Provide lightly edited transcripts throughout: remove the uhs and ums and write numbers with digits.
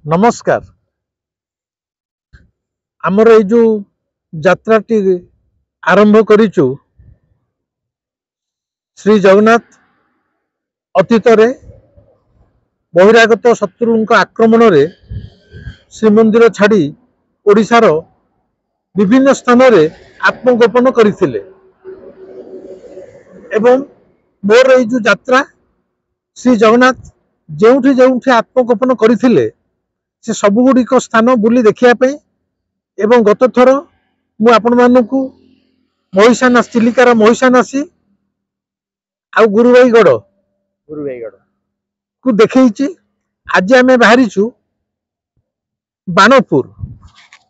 नमस्कार आमर ये जो यात्राटी आरंभ करिचु श्री जगन्नाथ अतीत बहिरागत शत्रु आक्रमण रे श्रीमंदिर छाड़ी ओडिशार विभिन्न स्थान रे आत्मगोपन करथिले एवं मोर ये जो यात्रा श्री जगन्नाथ जेउठी जेउठी आत्मगोपन करथिले से सबुगुड़िक स्थान बुली देखिया एवं गत थर मु आपण मानकु महिषानासी चिलिकार महिषानासी आ गुरुवाईगढ़ को देखी आज आम बाहरीचु बाणपुर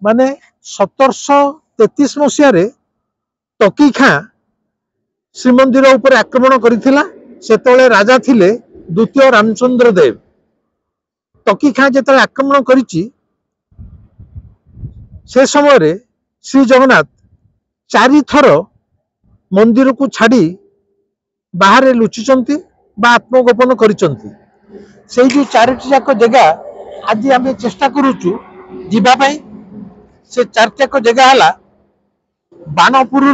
माने 1733 मसीह टकी खाँ श्रीमंदिर उपर आक्रमण करथिला सेतले राजा थिले द्वितीय रामचंद्र देव टकी खाँ जिते आक्रमण करिछि से समय श्री जगन्नाथ 4 थर मंदिर को छाड़ी बाहर लुचिचंती बा आत्मगोपन करिचंती से जो 4टी जाक जगह आज आम चेष्टा करुचु जीवाई से 4टी जाक जगह है बाणपुर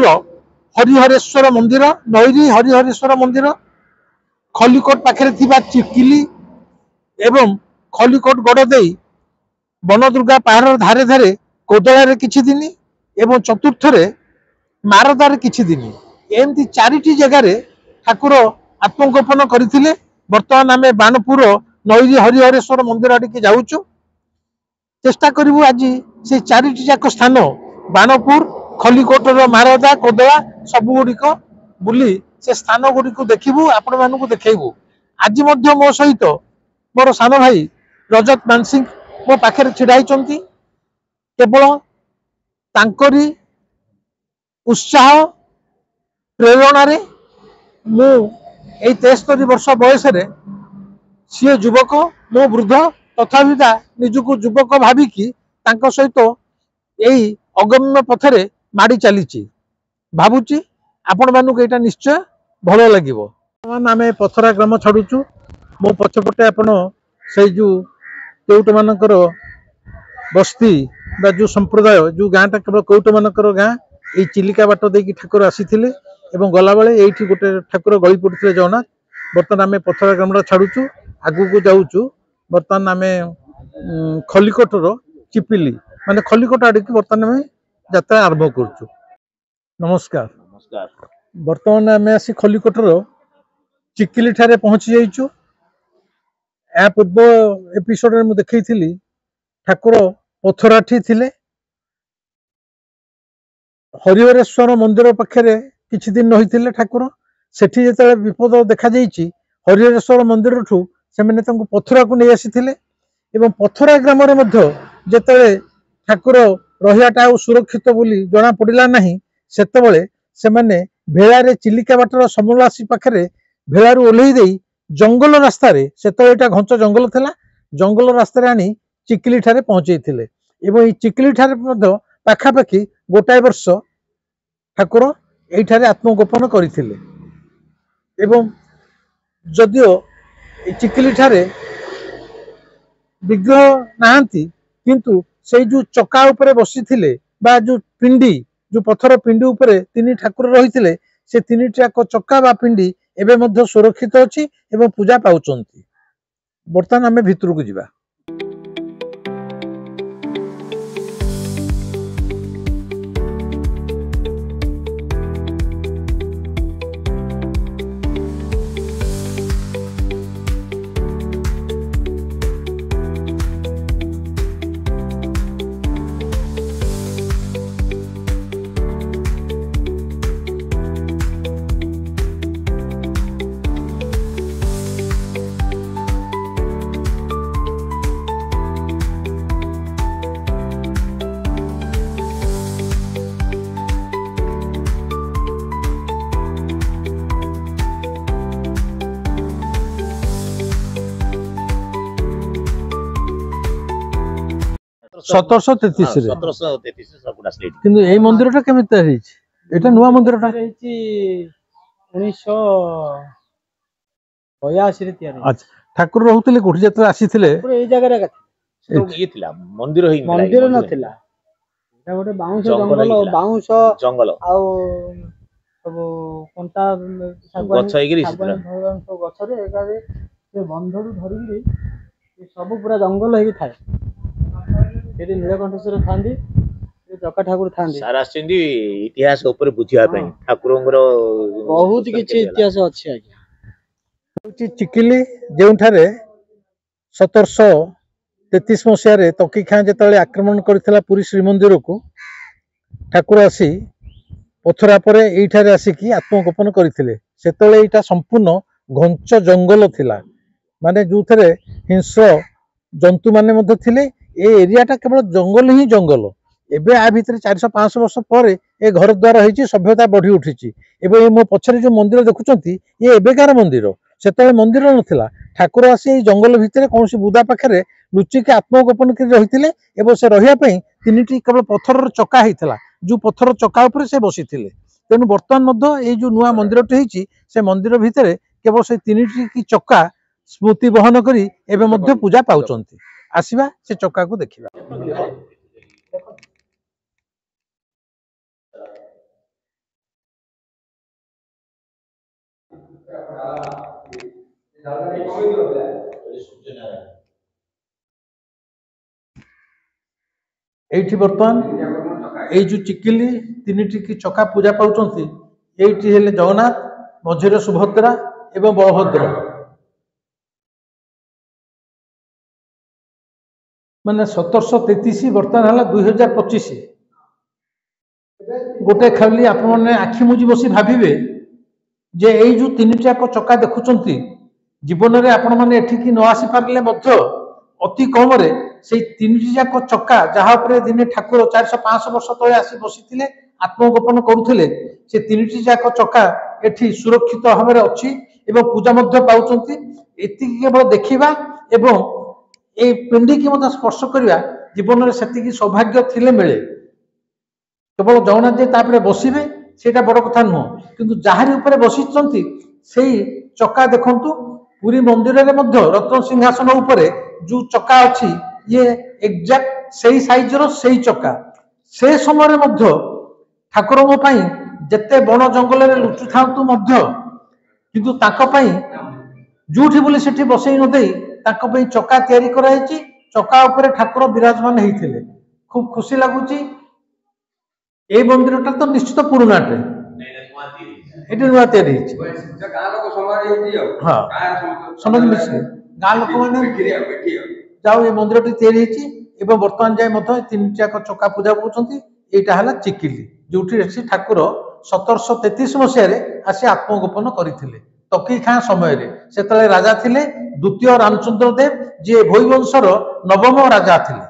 हरिहरेश्वर मंदिर नईरी हरिहरेश्वर मंदिर खलिकोट पाखे चिकिली एवं खलिकोट गड़ दे बनदुर्गा पहाड़ धारे धारे कोदलारे किछि दिन एवं चतुर्थ मारदारे किछि दिन एमती 4टी जगार ठाकुर आत्मगोपन करथिले। वर्तमान आम बाणपुर नईरी हरिहरेश्वर मंदिर आड़े जाऊचु चेष्टा करूँ आज से 4टी जाक स्थान बाणपुर खलिकोटर मारदा कोदला सबुगुड़िक बुली से स्थान गुड़िक देखू आपण मानू देखू। आज मो सहित मोर सान भाई रजत मानसिंह मो पाखे छिड़ा केवल तांकरी उत्साह प्रेरणा मु 73 वर्ष बयस सी युवक मो वृद्ध तथापि निजक युवक भाविकी सहित यही अगम्य पथरे माड़ी चली भावुची आपण मानक यहाँ निश्चय भल लगे। आम पथरा ग्राम छाड़ुचु मो पछपटे आपण से जो केउट मानकर बस्ती बा जो संप्रदाय जो गाँटा केवल कौट मानकर गाँ ये चिलिका बाट देकी ठाकुर आसी एवं गला बेले ये गोटे ठाकुर गली पड़ते जगन्नाथ। बर्तमान आम पथरा ग्राम छाड़ुचु आगू को जाऊचु बर्तमान आम खलिकोटर चिपिली माने खलिकोट आड़ की बर्तमान आम यात्रा आरंभ करुचु। नमस्कार बर्तमान आम आसी खलिकोटर चिकिली ठारे पहुंची जाइचु। या पूर्व एपिसोड में देखी ठाकुर पथराठी थिले हरिहरेश्वर मंदिर पाखे किछि दिन रही ठाकुर सेठी जेतेबेले विपद देखा जाइछि हरिहरेश्वर मंदिर ठू से पथरा को नहीं आसी एवं पथरा ग्राम जेतेबेले ठाकुर रहियाटा सुरक्षित बोली जना पड़िला नहीं सेतेबेले से माने भेड़ारे चिलिका बाटर समलासी पाखे भेड़ारू ओल्हई देई जंगल रास्ता से घंच जंगल थिला जंगल रास्ता आनी चिकिली ठारे पहुंचे एवं चिकिली ठारे पाखापाखि गोटाए वर्ष ठाकुर यही आत्मगोपन करथिले एवं जदियो चिकिली ठारे विग्रह नाहांती किंतु से जो चका उपरे बसी थिले बा जो पिंडी जो पथर पिंडी उपरे 3 ठाकुर रही से 3टी चका बा पिंडी एवं मध्य सुरक्षित अच्छी एवं पूजा पाउचंती। बर्तमान आम भितर को जिबा। सतरश 1733 यही मंदिर टा केमी तैयार नुआ मंदिर टा 1982 अच्छा ठाकुर रहते कोठी जत आसी ये थिला मंदिर होई मंदिर नथिला एटा गोटे बाउंस जंगल जंगल ହେଇଥିଲା। बाउंस जंगल आउ सब कंटा गछ ହେଇକିରି ଶାଗୁଆନ ଫାଗୁଆନ ସବୁ ଗଛରେ ଏକାରେ ସେ ବନ୍ଧରୁ ଧରିକିରି ସେ ସବୁ ପୁରା ଜଙ୍ଗଲ ହେଇକି ଥାଏ ସେଠି ନୀଳକଣ୍ଠେଶ୍ୱର ଥାନ୍ତି ସେ ଚକା ଠାକୁର ଥାନ୍ତି ସାରା ଆସିଛନ୍ତି ଇତିହାସ ଉପରେ ବୁଝିବା ପାଇଁ ଠାକୁରଙ୍କର ବହୁତ କିଛି ଇତିହାସ ଅଛି ଆଜ୍ଞା। ହେଉଛି ଚିକିଲି ଯେଉଁଠାରେ 1733 ମସିହାରେ ତକି ଖାଁ ଯେତେବେଳେ ଆକ୍ରମଣ କରିଥିଲା ପୁରୀ ଶ୍ରୀମନ୍ଦିରକୁ ଠାକୁର ଆସି ପଥରା ପରେ ଏଇଠାରେ ଆସିକି ଆତ୍ମଗୋପନ କରିଥିଲେ। ସେତେବେଳେ ଏଇଟା ସମ୍ପୂର୍ଣ୍ଣ ଘଞ୍ଚ ଜଙ୍ଗଲ ଥିଲା, ମାନେ ଯୋଉଥିରେ ହିଂସ୍ର ଜନ୍ତୁ ମାନେ ମଧ୍ୟ ଥିଲେ। ଏ ଏରିଆଟା କେବଳ ଜଙ୍ଗଲ ହିଁ ଜଙ୍ଗଲ। ଏବେ ଆ ଭିତରେ 400-500 ବର୍ଷ ପରେ ଏ ଘର ଦ୍ୱାର ହେଇଛି, ସଭ୍ୟତା ବଢି ଉଠିଛି। ଏବେ ମୋ ପଛରେ ଯୋଉ ମନ୍ଦିର ଦେଖୁଛନ୍ତି ଇଏ ଏବେକାର ମନ୍ଦିର, ସେତେବେଳେ ମନ୍ଦିର ନଥିଲା। ଠାକୁର ଆସି ଏଇ ଜଙ୍ଗଲ ଭିତରେ କୌଣସି ବୁଦା ପାଖରେ ଲୁଚିକି ଆତ୍ମଗୋପନ କରି ରହିଥିଲେ ଏବଂ ସେ ରହିବା ପାଇଁ 3ଟି କେବଳ ପଥରର ଚକା ହେଇଥିଲା, ଯୋଉ ପଥର ଚକା ଉପରେ ସେ ବସିଥିଲେ। ତେଣୁ ବର୍ତ୍ତମାନ ମଧ୍ୟ ଏଇ ଯୋଉ ନୂଆ ମନ୍ଦିରଟି ହେଇଛି ସେ ମନ୍ଦିର ଭିତରେ କେବଳ ସେଇ 3ଟି ଚକା ସ୍ମୃତି ବହନ କରି ଏବେ ମଧ୍ୟ ପୂଜା ପାଉଛନ୍ତି। ଆସିବା ସେ ଚକାକୁ ଦେଖିବା। এইটি বর্তমান এই যে চিকিলি 3টি চকা পূজা পাউଛନ୍ତି, এইটি হেলে জগন্নাথ, মঝিরে সুভদ্রা এবং বলভদ্র। মানে 1733 বর্তমান হল 2025। গোটে খালি আপন আখি মুজি বসি ভাবিবে যে এই যে 3টি চকা দেখুଛନ୍ତି, জীবନରେ ଆପଣ ମାନେ এଠିকি ନ আসি পারলে ମଧ୍ୟ অতি কমরে সেই 3টি চকা যাহা উপরে দিনে ঠাকুর 400-500 ବର୍ଷ তଳେ আসি বসিଥିଲେ আত্মগোপন করুଥିଲେ, সে 3টি চকা এଠି সুরক্ষিত ভাবে ଅଛି এবং পূজা ମଧ୍ୟ পাউଛନ୍ତି। এতিকি কেবল দেখিবা এবং এই পিଣ୍ଡିକି ମଧ୍ୟ ସ୍ପର୍ଶ କରିବା ଜୀବନରେ ସେତିକି ସୌଭାଗ୍ୟ ଥିଲେ ମିଳେ। କେବଳ ଜଗନ୍ନାଥ ଯେ ତାପରେ ବସିବେ ସେଇଟା ବଡ଼ କଥା ନୁହଁ, କିନ୍ତୁ ଯାହାରି ଉପରେ ବସିଛନ୍ତି ସେଇ ଚକା ଦେଖନ୍ତୁ। ପୁରୀ ମନ୍ଦିରରେ ମଧ୍ୟ ରତ୍ନ ସିଂହାସନ ଉପରେ ଯୋଉ ଚକା ଅଛି ଇଏ ଏକ୍ଜାକ୍ଟ ସେଇ ସାଇଜର ସେଇ ଚକା। ସେ ସମୟରେ ମଧ୍ୟ ଠାକୁରଙ୍କ ପାଇଁ ଯେତେ ବଣ ଜଙ୍ଗଲରେ ଲୁଚୁଥାନ୍ତୁ ମଧ୍ୟ କିନ୍ତୁ ତାଙ୍କ ପାଇଁ ଯୋଉଠି ବୋଲି ସେଠି ବସେଇ ନ ଦେଇ ତାଙ୍କ ପାଇଁ ଚକା ତିଆରି କରାଯାଇଛି। ଚକା ଉପରେ ଠାକୁର ବିରାଜମାନ ହେଇଥିଲେ। খুব ଖୁସି ଲାଗୁଛି। এই ମନ୍ଦିରଟା ତ ନିଶ୍ଚିତ ପୁରୁଣାଟେ, ଏଠି ନୂଆ ତିଆରି ହେଇଛି। ହଁ, ସମସ୍ତେ ମିଶିଲେ ଗାଁ ଲୋକମାନେ ଯାଉ ଏ ମନ୍ଦିରଟି ତିଆରି ହେଇଛି ଏବଂ ବର୍ତ୍ତମାନ ଯାଏ ମଧ୍ୟ 3ଟି ଚକା ପୂଜା ପାଉଛନ୍ତି। ଏଇଟା ହେଲା ଚିକିଲି, ଯୋଉଠି ଆସି ଠାକୁର 1733 ମସିହାରେ ଆସି ଆତ୍ମଗୋପନ କରିଥିଲେ ତକି ଖାଁ ସମୟରେ। ସେତେବେଳେ ରାଜା ଥିଲେ ଦ୍ୱିତୀୟ ରାମଚନ୍ଦ୍ର ଦେବ, ଯିଏ ଭୋଇ ବଂଶର 9ମ ରାଜା ଥିଲେ।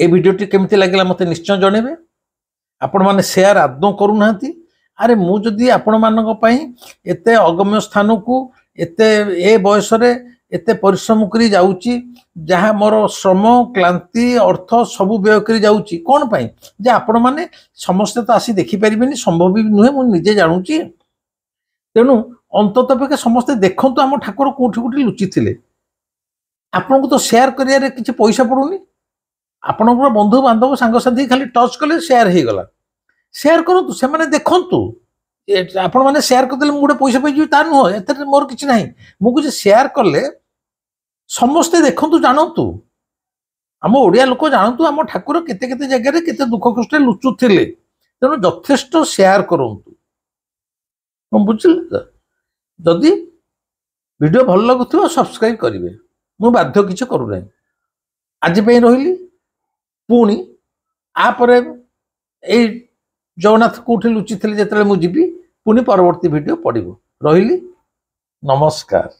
ए भिडियोटी केमती लगिला मते निश्चय जणेबे। आपण माने शेयर आदौ करूना। अरे मु जदि आपण मानक पई एते अगम्य स्थान को एते ए बयस रे एते परिश्रम करी जाउची, जहाँ मोर श्रम क्लांति अर्थ सब व्यय करी जाउची कोन पई जे आपण माने समस्त तो आसी देखि परिबेनी, संभव भी नुहे, मु निजे जानुची। तेणु अंतत पके समस्त देखंतु हम ठाकुर कोठी कोठी लुचि थिले। आपन को तो शेयर करिया रे किछि पैसा पडुनी। आपण बंधु बांधव सांग साथी खाली टच कले शेयर हो गला। शेयर करूँ से मैंने देखु आपण मैंने शेयर करदे मुझे पैसा पाई ता नुह, ए मोर कि ना मुझे शेयर कले समस्ते देखु जानतु, आम ओडिया लोक जानतु आम ठाकुर केते केते जगह केते दुख कष्ट लुचुले। तेणु यथेष्ट शेयर करूँ बुझे। जदि ভিডিও ଭଲ ଲାଗୁଥିବ ସବସ୍କ୍ରାଇବ୍ କରିବେ। ମୁଁ ବାଧ୍ୟ କିଛି କରୁନାହିଁ। ଆଜି ପାଇଁ ରହିଲି। ପୁଣି ଆପରେ ଏଇ ଜଗନ୍ନାଥ କୋଉଠି ଲୁଚିଥିଲେ ଯେତେବେଳେ ମୁଁ ଯିବି ପୁଣି ପରବର୍ତ୍ତୀ ଭିଡ଼ିଓ ପଡ଼ିବ। ରହିଲି, ନମସ୍କାର।